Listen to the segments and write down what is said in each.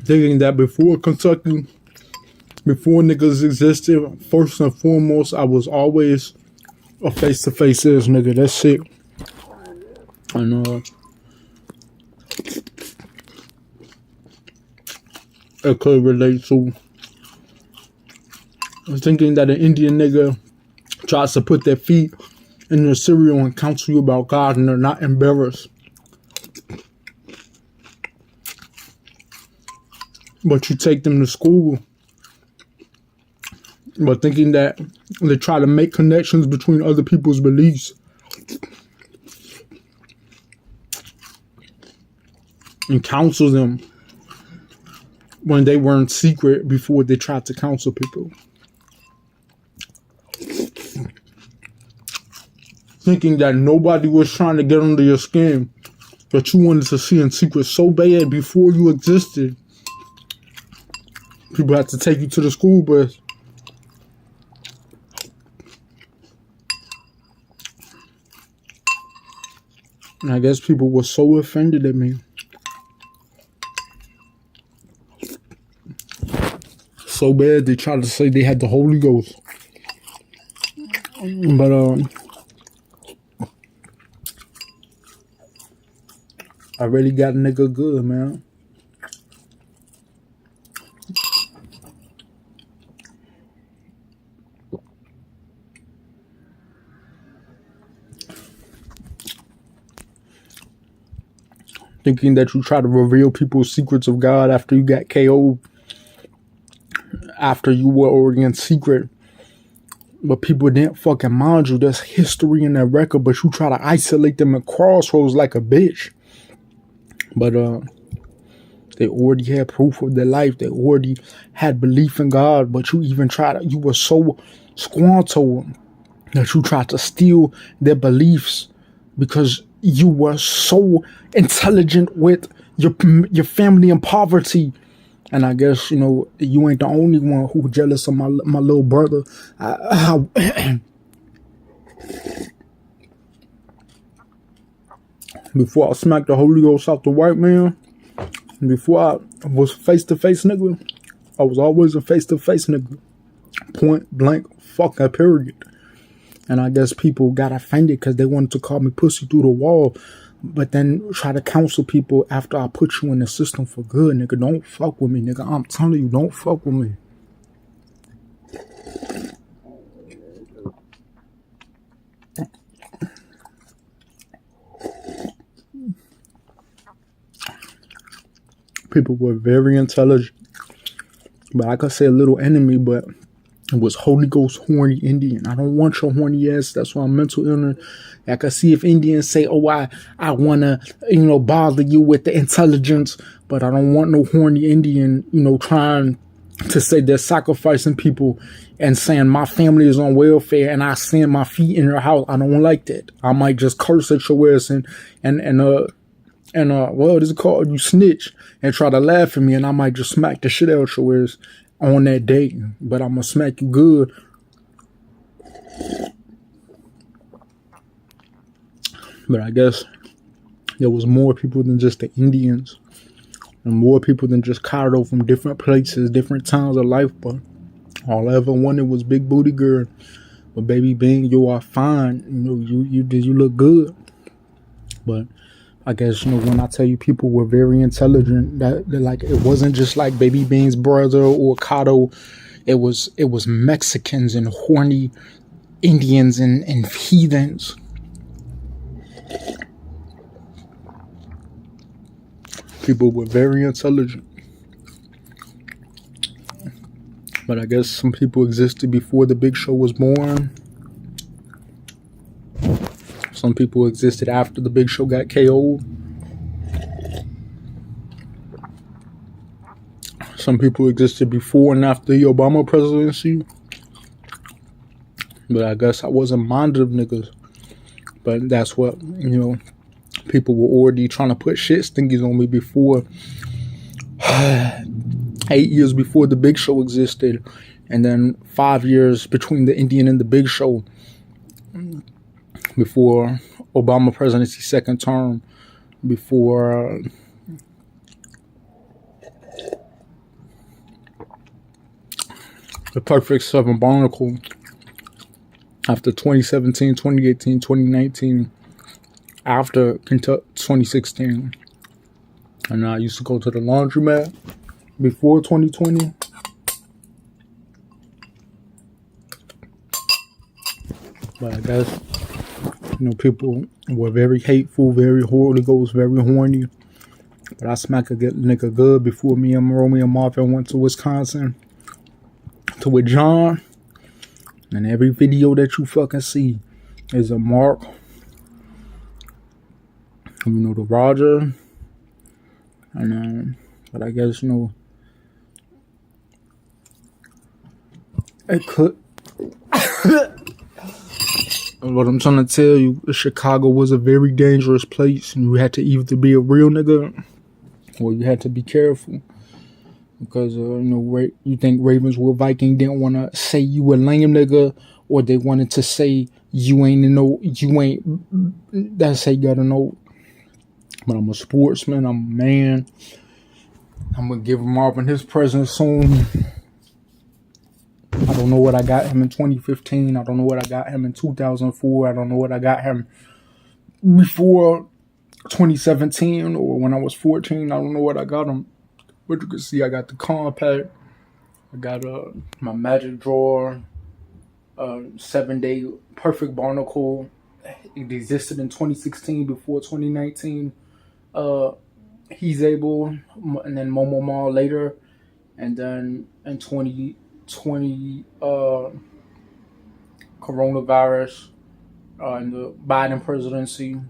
Thinking that before Kentucky, before niggas existed, first and foremost, I was always a face-to-face ass nigga. That's it. And it could relate to thinking that an Indian nigga tries to put their feet in your cereal and counsel you about God and they're not embarrassed. But you take them to school, but thinking that they try to make connections between other people's beliefs and counsel them when they weren't secret before they tried to counsel people. Thinking that nobody was trying to get under your skin, that you wanted to see in secret so bad before you existed. People had to take you to the school bus. And I guess people were so offended at me. So bad they tried to say they had the Holy Ghost. But I really got a nigga good, man. Thinking that you try to reveal people's secrets of God after you got KO'd, after you were already in secret, but people didn't fucking mind you. There's history in that record, but you try to isolate them at crossroads like a bitch. But they already had proof of their life. They already had belief in God, but you even you were so squanto that you tried to steal their beliefs because you were so intelligent with your family in poverty. And I guess, you know, you ain't the only one who jealous of my little brother. Before I smacked the Holy Ghost out the white man, before I was face-to-face nigga, I was always a face-to-face nigga. Point blank fucking period. And I guess people got offended because they wanted to call me pussy through the wall, but then try to counsel people after I put you in the system for good, nigga. Don't fuck with me, nigga. I'm telling you, don't fuck with me. People were very intelligent, but I could say a little enemy, but it was Holy Ghost horny Indian. I don't want your horny ass. That's why I'm mental illness. I can see if Indians say, oh, I want to, you know, bother you with the intelligence, but I don't want no horny Indian, you know, trying to say they're sacrificing people and saying my family is on welfare and I sand my feet in your house. I don't like that. I might just curse at your ass and what is it called? You snitch and try to laugh at me, and I might just smack the shit out your ass on that day. But I'm gonna smack you good. But I guess there was more people than just the Indians, and more people than just Cairo from different places, different times of life. But all I ever wanted was big booty girl. But baby Bing, you are fine. You know, you look good. But I guess, you know, when I tell you people were very intelligent, that like it wasn't just like Baby Bean's brother or Kato. It was Mexicans and horny Indians and heathens. People were very intelligent. But I guess some people existed before the Big Show was born. Some people existed after the Big Show got KO'd. Some people existed before and after the Obama presidency. But I guess I wasn't minded of niggas. But that's what, you know, people were already trying to put shit stinkies on me before. 8 years before the Big Show existed. And then 5 years between the Indian and the Big Show. Before Obama presidency second term, before the Perfect Seven Barnacle after 2017, 2018, 2019, after Kentucky 2016. And I used to go to the laundromat before 2020. But I guess, people were very hateful, very Holy Ghost, very horny. But I smacked a good nigga good before me and Romeo and Marvin went to Wisconsin to with John. And every video that you fucking see is a mark. The Roger. And but I guess, it could. What I'm trying to tell you, Chicago was a very dangerous place, and you had to either be a real nigga or you had to be careful. Because, you think Ravenswood Viking didn't want to say you a lame nigga, or they wanted to say you ain't, that's how you gotta know. But I'm a sportsman, I'm a man. I'm gonna give Marvin his present soon. I don't know what I got him in 2015. I don't know what I got him in 2004. I don't know what I got him before 2017 or when I was 14. I don't know what I got him. But you can see I got the compact. I got my magic drawer, 7-day perfect barnacle. It existed in 2016 before 2019. He's able, and then Momo Mall later, and then in 2020 coronavirus in the Biden presidency.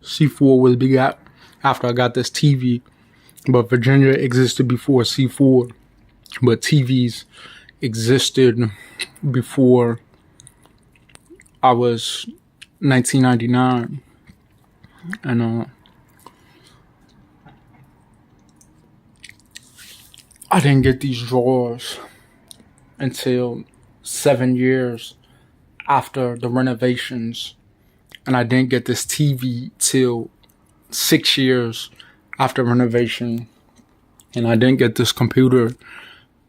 C4 was begot after I got this TV, but Virginia existed before C4, but TVs existed before I was 1999, and I didn't get these drawers until 7 years after the renovations, and I didn't get this TV till 6 years after renovation, and I didn't get this computer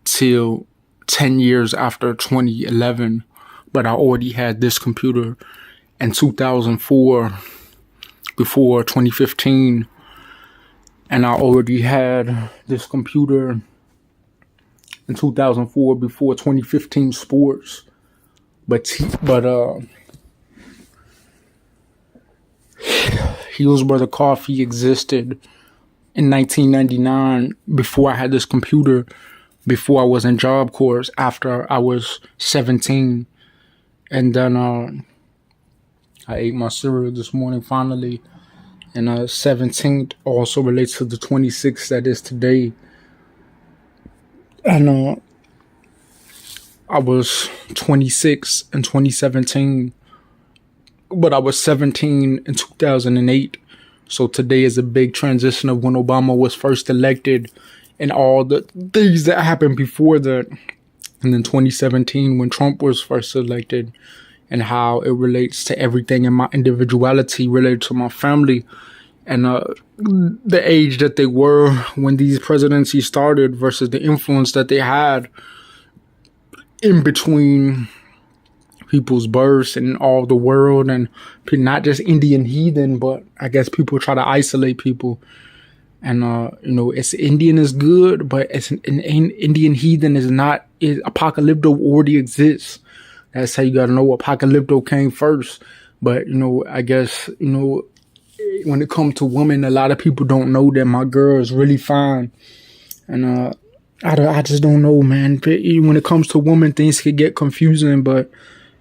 till 10 years after 2011. But I already had this computer in 2004 before 2015. And I already had this computer in 2004 before 2015 sports. But Hillsborough Coffee existed in 1999 before I had this computer, before I was in Job Corps, after I was 17. And then I ate my cereal this morning finally. And 17th also relates to the 26th that is today. And I was 26 in 2017. But I was 17 in 2008. So today is a big transition of when Obama was first elected and all the things that happened before that. And then 2017 when Trump was first elected, and how it relates to everything in my individuality related to my family and the age that they were when these presidencies started versus the influence that they had in between people's births and all the world, and not just Indian heathen, but I guess people try to isolate people. And, it's Indian is good, but it's an Indian heathen is not. Apocalypto already exists. That's how you got to know Apocalypto came first. But, I guess, when it comes to women, a lot of people don't know that my girl is really fine. And I just don't know, man. When it comes to women, things could get confusing, but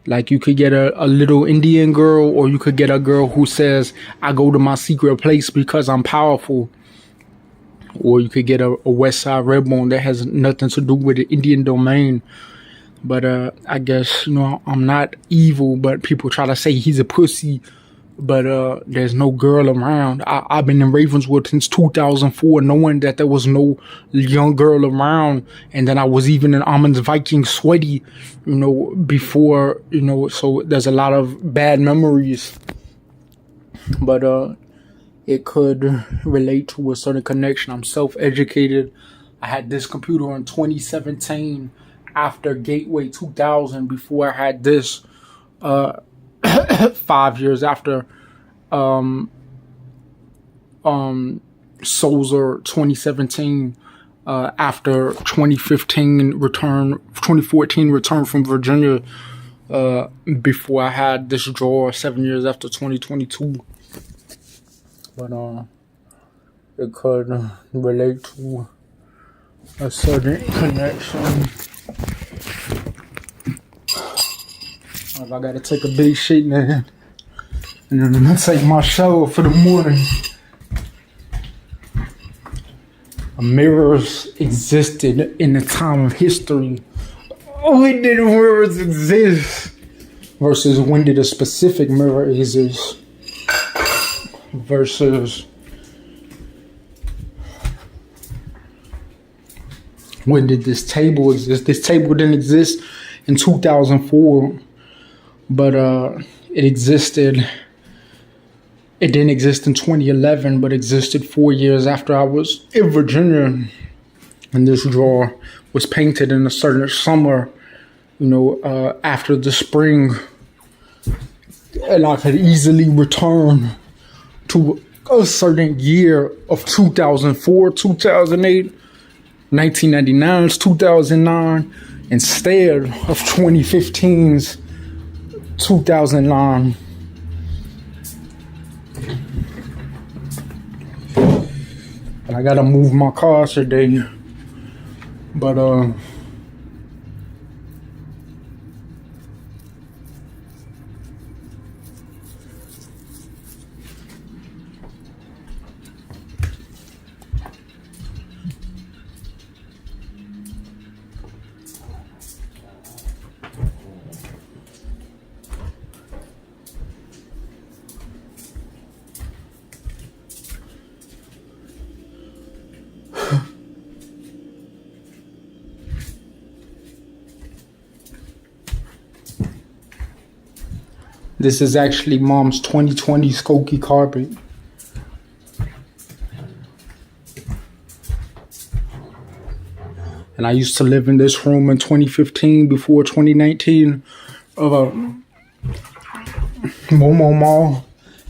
like you could get a little Indian girl, or you could get a girl who says, I go to my secret place because I'm powerful. Or you could get a West Side Redbone that has nothing to do with the Indian domain. But I guess, I'm not evil, but people try to say he's a pussy but there's no girl around. I've been in Ravenswood since 2004, knowing that there was no young girl around, and then I was even in Almonds Viking sweaty, before, so there's a lot of bad memories, but it could relate to a certain connection. I'm self-educated. I had this computer in 2017 after Gateway 2000. Before I had this 5 years after Solzer 2017, after 2014 return from Virginia, before I had this drawer 7 years after 2022. But it could relate to a certain connection. If I gotta take a big shit now, and then I'm gonna take my shower for the morning. Mirrors existed in the time of history. When did mirrors exist? Versus when did a specific mirror exist? Versus when did this table exist? This table didn't exist in 2004, but it existed. It didn't exist in 2011, but existed 4 years after I was in Virginia. And this drawer was painted in a certain summer, after the spring. And I could easily return to a certain year of 2004, 2008, 1999, 2009, instead of 2015's 2009. And I gotta move my car today, but this is actually Mom's 2020 Skokie carpet. And I used to live in this room in 2015 before 2019 of Momo Mall.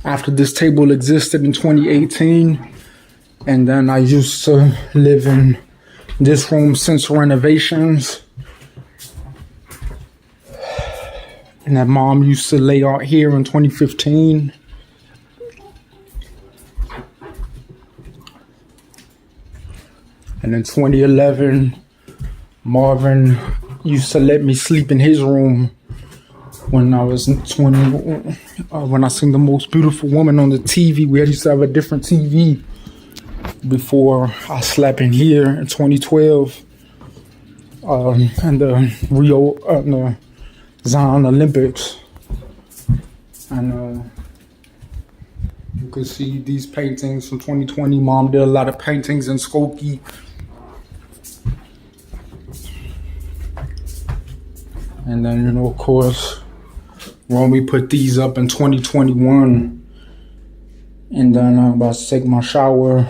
After this table existed in 2018. And then I used to live in this room since renovations. And that Mom used to lay out here in 2015. And in 2011, Marvin used to let me sleep in his room when I was 20. When I seen The Most Beautiful Woman on the TV, we used to have a different TV before I slept in here in 2012. And the the Zion Olympics. And you can see these paintings from 2020. Mom did a lot of paintings in Skokie. And then, of course, when we put these up in 2021, and then I'm about to take my shower.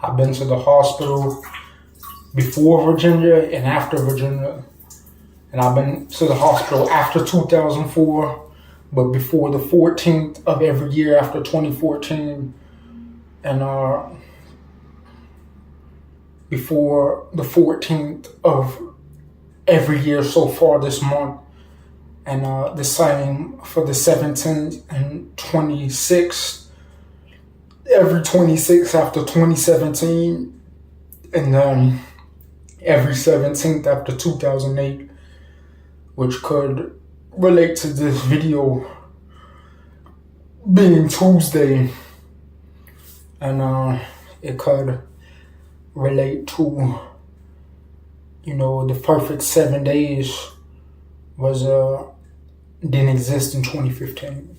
I've been to the hospital before Virginia and after Virginia. And I've been to the hospital after 2004, but before the 14th of every year after 2014. and before the 14th of every year so far this month, and the same for the 17th and 26th, every 26th after 2017, and then every 17th after 2008, which could relate to this video being Tuesday, and it could relate to, the perfect 7 days was didn't exist in 2015.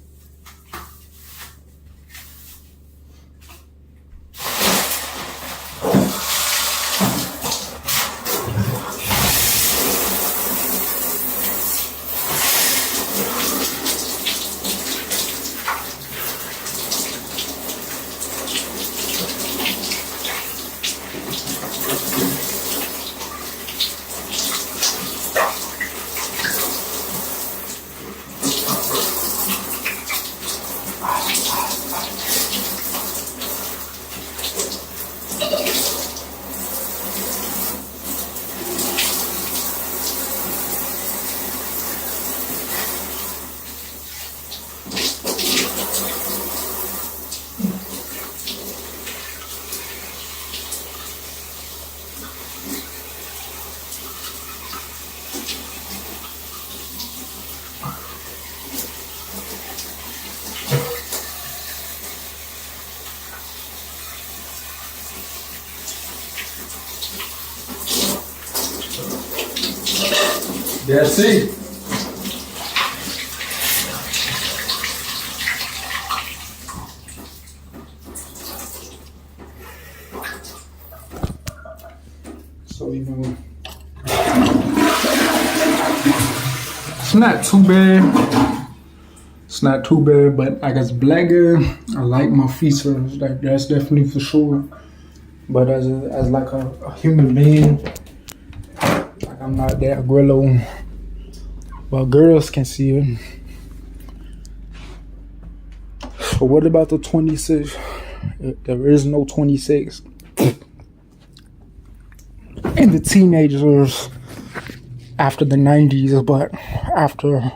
That's it. So it's not too bad. It's not too bad, but I guess blacker. I like my features. That's definitely for sure. But as like a human being, like I'm not that grillo. Well, girls can see it. So what about the 26? There is no 26. And the teenagers after the 90s, but after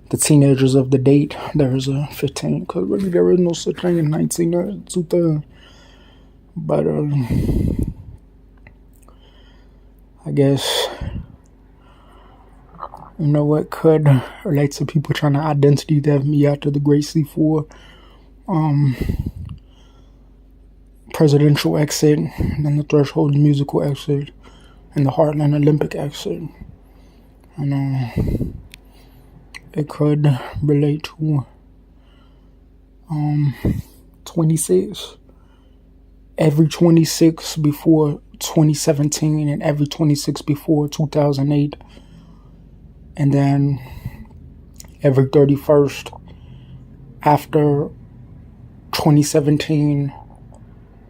the teenagers of the date, there is a 15. Because really there is no such thing in 2000. But I guess, what could relate to people trying to identity theft me after the Great C4 presidential exit, and then the Threshold musical exit, and the Heartland Olympic exit. And it could relate to 26. Every 26 before 2017, and every 26 before 2008. And then every 31st after 2017,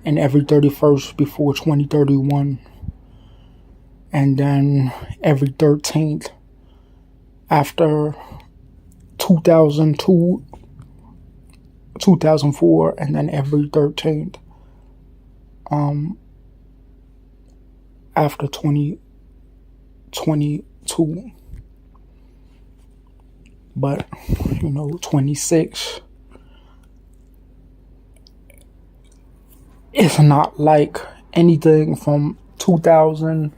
and every 31st before 2031. And then every 13th after 2002, 2004, and then every 13th after 2022. But 26 is not like anything from 2000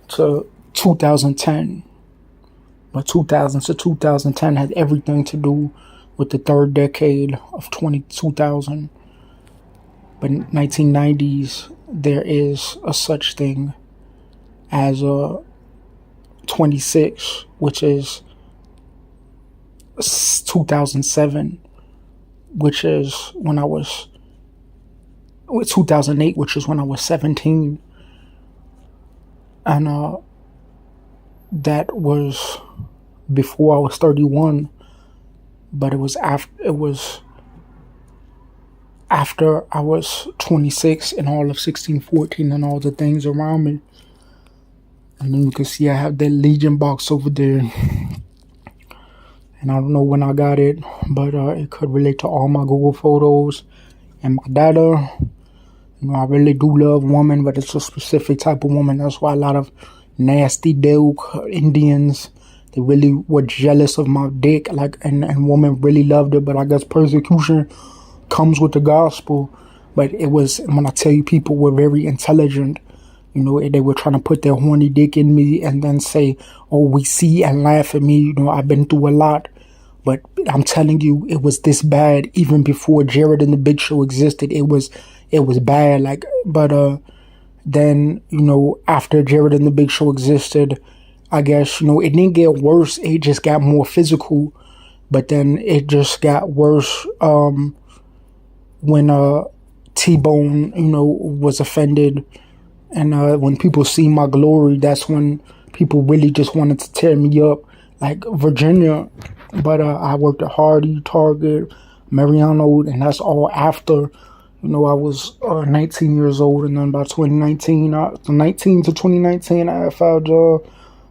to 2010. But 2000 to 2010 had everything to do with the third decade of 2000. But in 1990s, there is a such thing as a 26, which is 2007, which is when I was, with 2008, which is when I was 17. And that was before I was 31, but it was after I was 26 and all of 1614 and all the things around me. And then you can see I have that Legion box over there. And I don't know when I got it, but it could relate to all my Google photos And my daughter, I really do love women, but it's a specific type of woman. That's why a lot of nasty dude Indians, they really were jealous of my dick, like, and women really loved it. But I guess persecution comes with the gospel. But it was, when I tell you, people were very intelligent. They were trying to put their horny dick in me and then say, oh, we see, and laugh at me. I've been through a lot. But I'm telling you, it was this bad even before Jared and the Big Show existed. It was bad. Then, after Jared and the Big Show existed, I guess, it didn't get worse. It just got more physical. But then it just got worse when T-Bone, was offended. And when people see my glory, that's when people really just wanted to tear me up. Like Virginia. But I worked at Hardy, Target, Mariano, and that's all after, I was 19 years old. And then by 2019, 19 to 2019, I found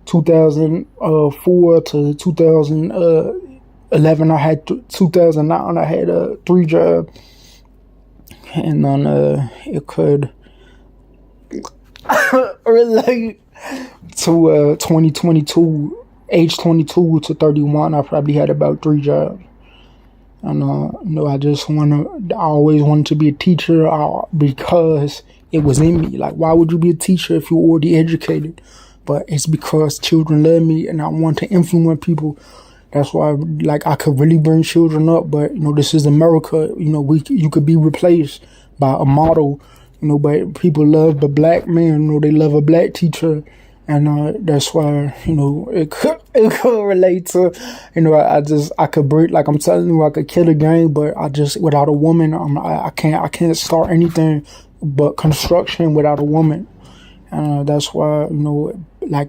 2004 to 2011, I had 2009, I had 3 jobs. And then it could relate to 2022. Age 22 to 31, I probably had about 3 jobs. And I always wanted to be a teacher because it was in me. Like, why would you be a teacher if you're already educated? But it's because children love me and I want to influence people. That's why, I could really bring children up. But, this is America. You could be replaced by a model, but people love the black man, they love a black teacher. And that's why, it could relate to, I could break, like I'm telling you, I could kill a game, but without a woman, I can't start anything but construction without a woman. And that's why,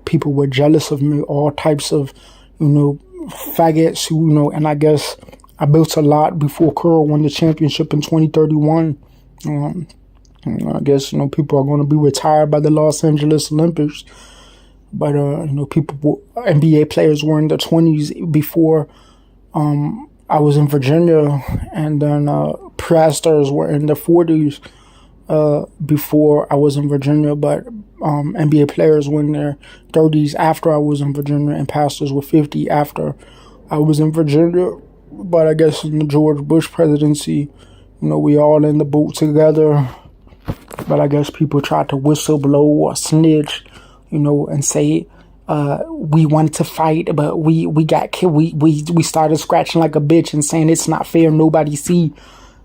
people were jealous of me, all types of, faggots, and I guess I built a lot before Curl won the championship in 2031. I guess, people are going to be retired by the Los Angeles Olympics. But, NBA players were in their 20s before I was in Virginia. And then pastors were in their 40s before I was in Virginia. But NBA players were in their 30s after I was in Virginia. And pastors were 50 after I was in Virginia. But I guess in the George Bush presidency, we all in the boat together. But I guess people tried to whistleblow or snitch, and say we wanted to fight, but we got killed. We started scratching like a bitch and saying it's not fair, nobody see.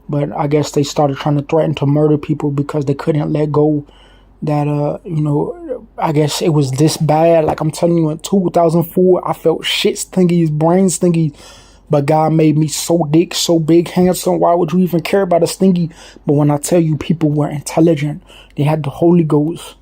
But I guess they started trying to threaten to murder people because they couldn't let go that, I guess it was this bad. Like I'm telling you, in 2004, I felt shit stinky, brain stinky. But God made me so dick, so big, handsome. Why would you even care about a stinky? But when I tell you, people were intelligent. They had the Holy Ghost.